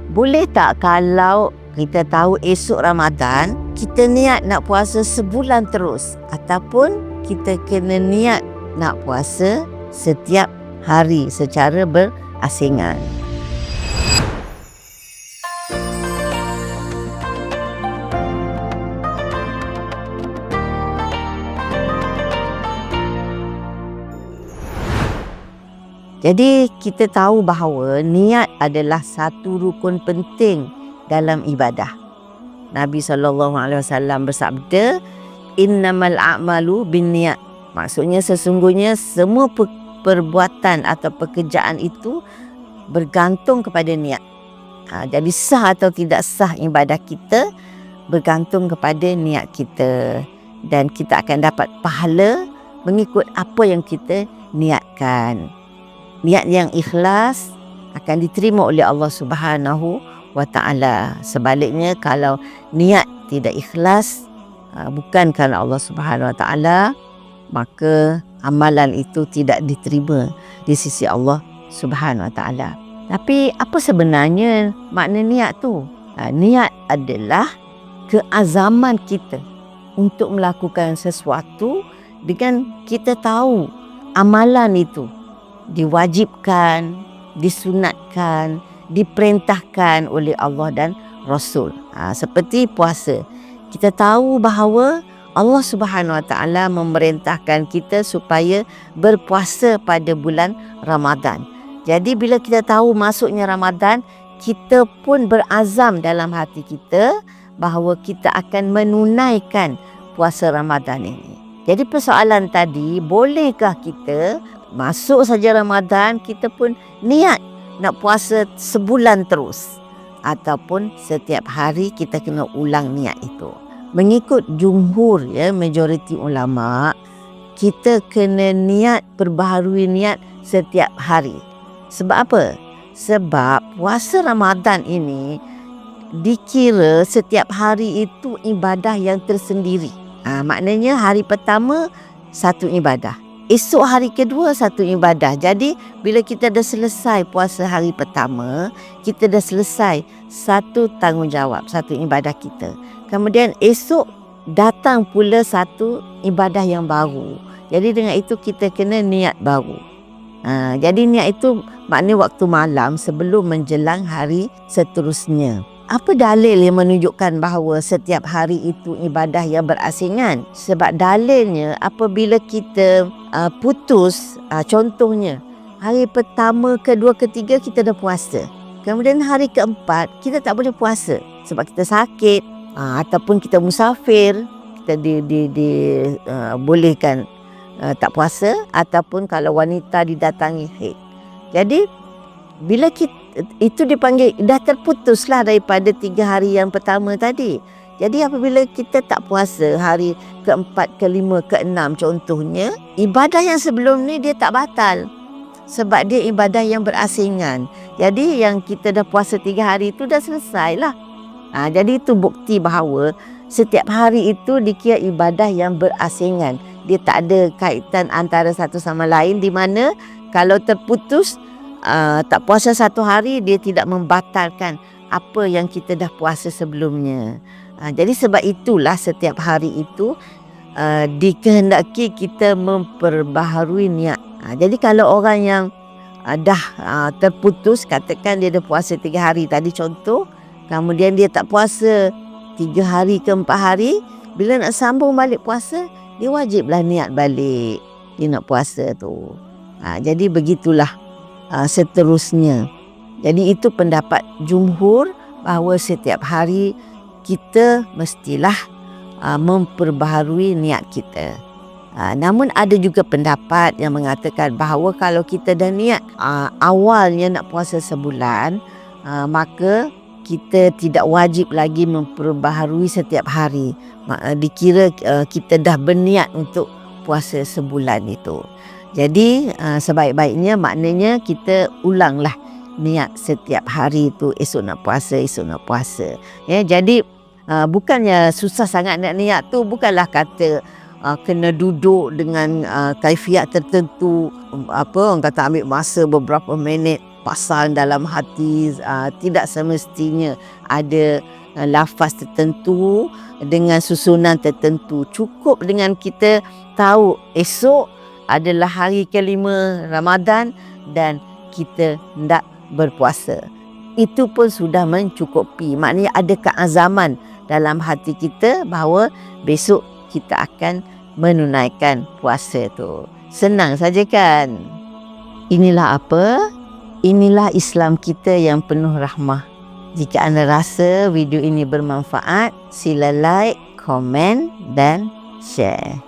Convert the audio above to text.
Boleh tak kalau kita tahu esok Ramadan, kita niat nak puasa sebulan terus, ataupun kita kena niat nak puasa setiap hari secara berasingan. Jadi kita tahu bahawa niat adalah satu rukun penting dalam ibadah. Nabi SAW bersabda, "Innamal a'malu binniyat." Maksudnya sesungguhnya semua perbuatan atau pekerjaan itu bergantung kepada niat. Jadi sah atau tidak sah ibadah kita bergantung kepada niat kita, dan kita akan dapat pahala mengikut apa yang kita niatkan. Niat yang ikhlas akan diterima oleh Allah Subhanahu wa Ta'ala. Sebaliknya, kalau niat tidak ikhlas, bukan kerana Allah Subhanahu wa Ta'ala, maka amalan itu tidak diterima di sisi Allah Subhanahu wa Ta'ala. Tapi apa sebenarnya makna niat tu? Niat adalah keazaman kita untuk melakukan sesuatu dengan kita tahu amalan itu diwajibkan, disunatkan, diperintahkan oleh Allah dan Rasul. Seperti puasa. Kita tahu bahawa Allah Subhanahu Wa Ta'ala memerintahkan kita supaya berpuasa pada bulan Ramadan. Jadi bila kita tahu masuknya Ramadan, kita pun berazam dalam hati kita bahawa kita akan menunaikan puasa Ramadan ini. Jadi persoalan tadi, bolehkah kita masuk saja Ramadan, kita pun niat nak puasa sebulan terus, ataupun setiap hari kita kena ulang niat itu? Mengikut jumhur, majoriti ulama, kita kena niat, perbaharui niat setiap hari. Sebab apa? Sebab puasa Ramadan ini dikira setiap hari itu ibadah yang tersendiri. Maknanya hari pertama satu ibadah, esok hari kedua satu ibadah. Jadi bila kita dah selesai puasa hari pertama, kita dah selesai satu tanggungjawab, satu ibadah kita. Kemudian esok datang pula satu ibadah yang baru. Jadi dengan itu kita kena niat baru. Jadi niat itu maknanya waktu malam sebelum menjelang hari seterusnya. Apa dalil yang menunjukkan bahawa setiap hari itu ibadah yang berasingan? Sebab dalilnya apabila kita putus, contohnya hari pertama, kedua, ketiga kita dah puasa. Kemudian hari keempat kita tak boleh puasa sebab kita sakit, ataupun kita musafir, kita bolehkan tak puasa, ataupun kalau wanita didatangi haid. Jadi bila kita itu dipanggil dah terputuslah daripada 3 hari yang pertama tadi. Jadi apabila kita tak puasa hari keempat, kelima, keenam contohnya, ibadah yang sebelum ni dia tak batal sebab dia ibadah yang berasingan. Jadi yang kita dah puasa 3 hari itu dah selesai lah. Jadi itu bukti bahawa setiap hari itu dikira ibadah yang berasingan. Dia tak ada kaitan antara satu sama lain, di mana kalau terputus tak puasa satu hari, dia tidak membatalkan apa yang kita dah puasa sebelumnya. Jadi sebab itulah setiap hari itu dikehendaki kita memperbaharui niat. Jadi kalau orang yang dah terputus, katakan dia dah puasa 3 hari tadi contoh, kemudian dia tak puasa 3 hari ke 4 hari, bila nak sambung balik puasa, dia wajiblah niat balik dia nak puasa tu. Jadi begitulah seterusnya. Jadi itu pendapat jumhur bahawa setiap hari kita mestilah memperbaharui niat kita. Namun ada juga pendapat yang mengatakan bahawa kalau kita dah niat awalnya nak puasa sebulan, maka kita tidak wajib lagi memperbaharui setiap hari. Dikira kita dah berniat untuk puasa sebulan itu. Jadi sebaik-baiknya maknanya kita ulanglah niat setiap hari itu, esok nak puasa. Jadi bukannya susah sangat nak niat tu, bukanlah kata kena duduk dengan kaifiat tertentu, orang kata ambil masa beberapa minit pasang dalam hati. Tidak semestinya ada lafaz tertentu dengan susunan tertentu. Cukup dengan kita tahu esok adalah hari kelima Ramadan dan kita hendak berpuasa. Itu pun sudah mencukupi. Maknanya ada keazaman dalam hati kita bahawa besok kita akan menunaikan puasa tu. Senang saja kan? Inilah apa? Inilah Islam kita yang penuh rahmah. Jika anda rasa video ini bermanfaat, sila like, komen dan share.